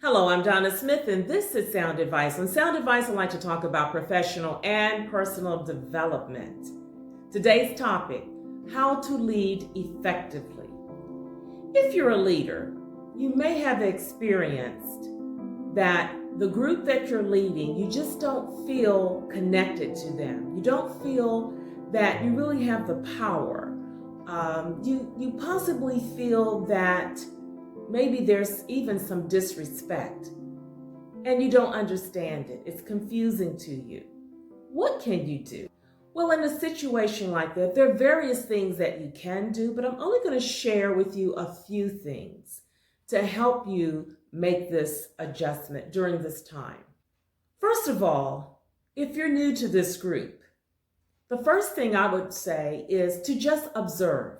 Hello, I'm Donna Smith, and this is Sound Advice. On Sound Advice, I like to talk about professional and personal development. Today's topic, how to lead effectively. If you're a leader, you may have experienced that the group that you're leading, you just don't feel connected to them. You don't feel that you really have the power. You possibly feel that maybe there's even some disrespect and you don't understand it. It's confusing to you. What can you do? Well, in a situation like that, there are various things that you can do, but I'm only going to share with you a few things to help you make this adjustment during this time. First of all, if you're new to this group, the first thing I would say is to just observe.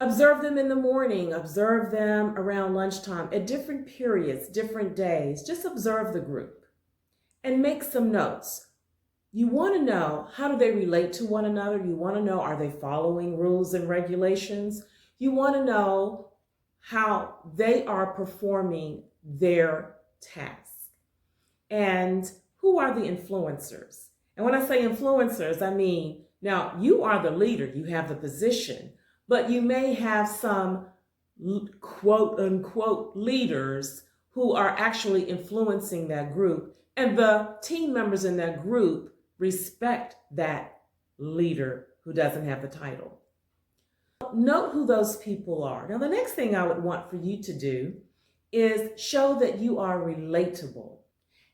Observe them in the morning, observe them around lunchtime, at different periods, different days. Just observe the group and make some notes. You want to know, how do they relate to one another? You want to know, are they following rules and regulations? You want to know how they are performing their task. And who are the influencers? And when I say influencers, I mean, now you are the leader, you have the position, but you may have some quote unquote leaders who are actually influencing that group, and the team members in that group respect that leader who doesn't have the title. Note who those people are. Now, the next thing I would want for you to do is show that you are relatable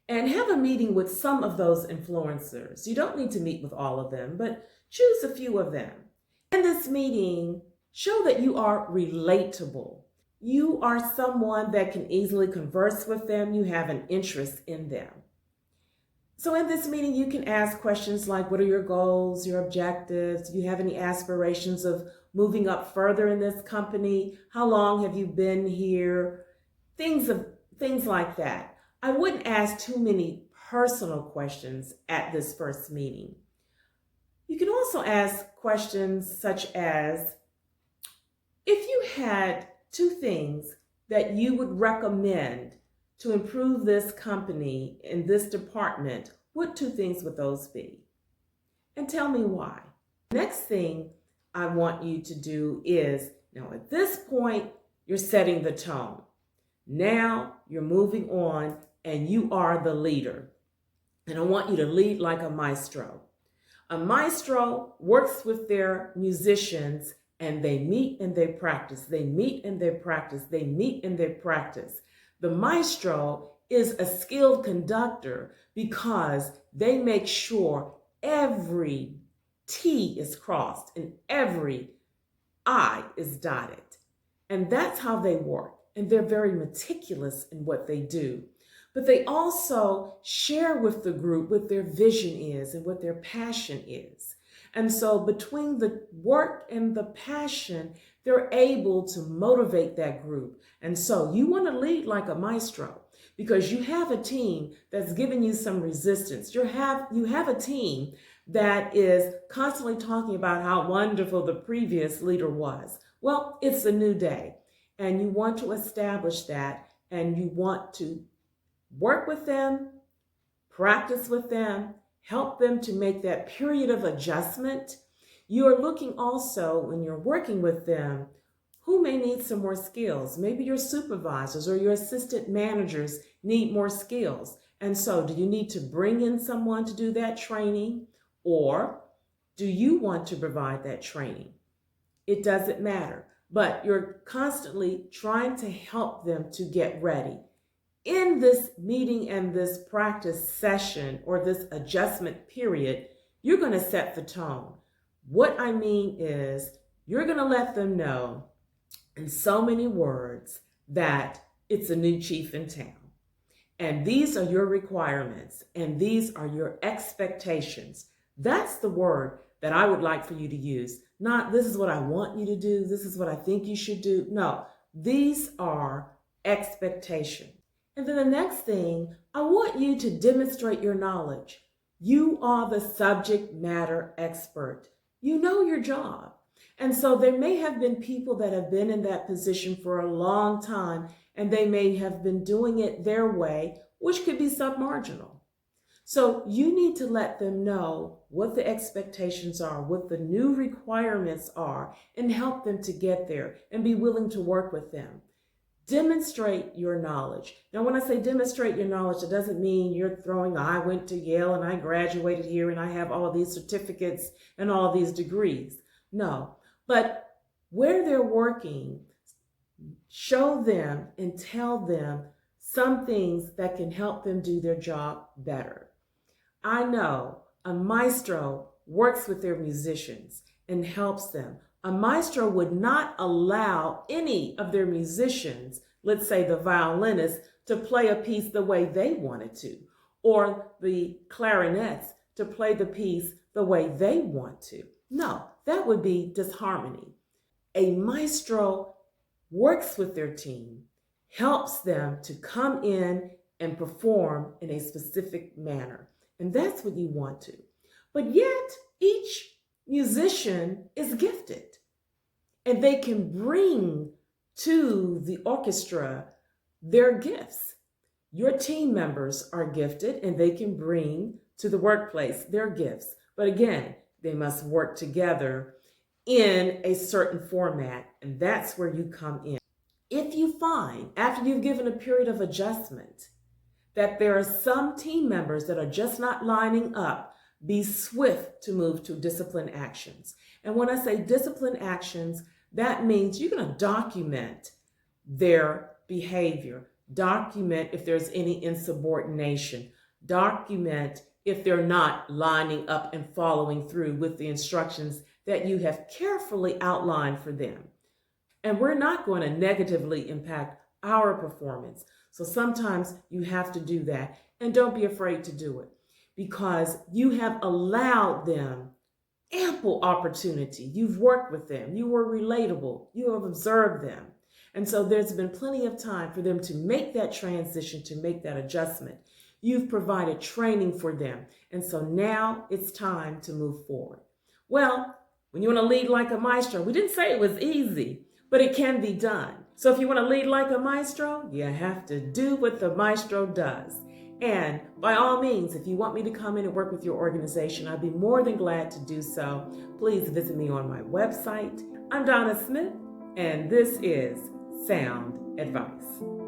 and have a meeting with some of those influencers. You don't need to meet with all of them, but choose a few of them. In this meeting, show that you are relatable. You are someone that can easily converse with them. You have an interest in them. So in this meeting, you can ask questions like, what are your goals, your objectives? Do you have any aspirations of moving up further in this company? How long have you been here? Things like that. I wouldn't ask too many personal questions at this first meeting. You can also ask questions such as, if you had two things that you would recommend to improve this company in this department, what two things would those be? And tell me why. Next thing I want you to do is, now at this point, you're setting the tone. Now you're moving on and you are the leader. And I want you to lead like a maestro. A maestro works with their musicians and they meet and they practice. They meet and they practice. They meet and they practice. The maestro is a skilled conductor because they make sure every T is crossed and every I is dotted. And that's how they work. And they're very meticulous in what they do. But they also share with the group what their vision is and what their passion is. And so between the work and the passion, they're able to motivate that group. And so you want to lead like a maestro because you have a team that's giving you some resistance. You have a team that is constantly talking about how wonderful the previous leader was. Well, it's a new day and you want to establish that, and you want to work with them, practice with them, help them to make that period of adjustment. You are looking also, when you're working with them, who may need some more skills. Maybe your supervisors or your assistant managers need more skills. And so do you need to bring in someone to do that training, or do you want to provide that training? It doesn't matter, but you're constantly trying to help them to get ready. In this meeting and this practice session or this adjustment period, you're going to set the tone. What I mean is, you're going to let them know in so many words that it's a new chief in town. And these are your requirements and these are your expectations. That's the word that I would like for you to use. Not, this is what I want you to do, this is what I think you should do. No, these are expectations. And then the next thing, I want you to demonstrate your knowledge. You are the subject matter expert. You know your job. And so there may have been people that have been in that position for a long time and they may have been doing it their way, which could be submarginal. So you need to let them know what the expectations are, what the new requirements are, and help them to get there and be willing to work with them. Demonstrate your knowledge. Now, when I say demonstrate your knowledge, it doesn't mean you're throwing, I went to Yale and I graduated here and I have all these certificates and all these degrees. No, but where they're working, show them and tell them some things that can help them do their job better. I know a maestro works with their musicians and helps them. A maestro would not allow any of their musicians, let's say the violinist, to play a piece the way they wanted to, or the clarinets to play the piece the way they want to. No, that would be disharmony. A maestro works with their team, helps them to come in and perform in a specific manner. And that's what you want to. But yet, each musician is gifted. And they can bring to the orchestra their gifts. Your team members are gifted and they can bring to the workplace their gifts. But again, they must work together in a certain format. And that's where you come in. If you find, after you've given a period of adjustment, that there are some team members that are just not lining up, be swift to move to discipline actions. And when I say discipline actions, that means you're going to document their behavior, document if there's any insubordination, document if they're not lining up and following through with the instructions that you have carefully outlined for them. And we're not going to negatively impact our performance. So sometimes you have to do that, and don't be afraid to do it because you have allowed them ample opportunity. You've worked with them. You were relatable. You have observed them. And so there's been plenty of time for them to make that transition, to make that adjustment. You've provided training for them. And so now it's time to move forward. Well, when you want to lead like a maestro, we didn't say it was easy, but it can be done. So if you want to lead like a maestro, you have to do what the maestro does. And by all means, if you want me to come in and work with your organization, I'd be more than glad to do so. Please visit me on my website. I'm Donna Smith, and this is Sound Advice.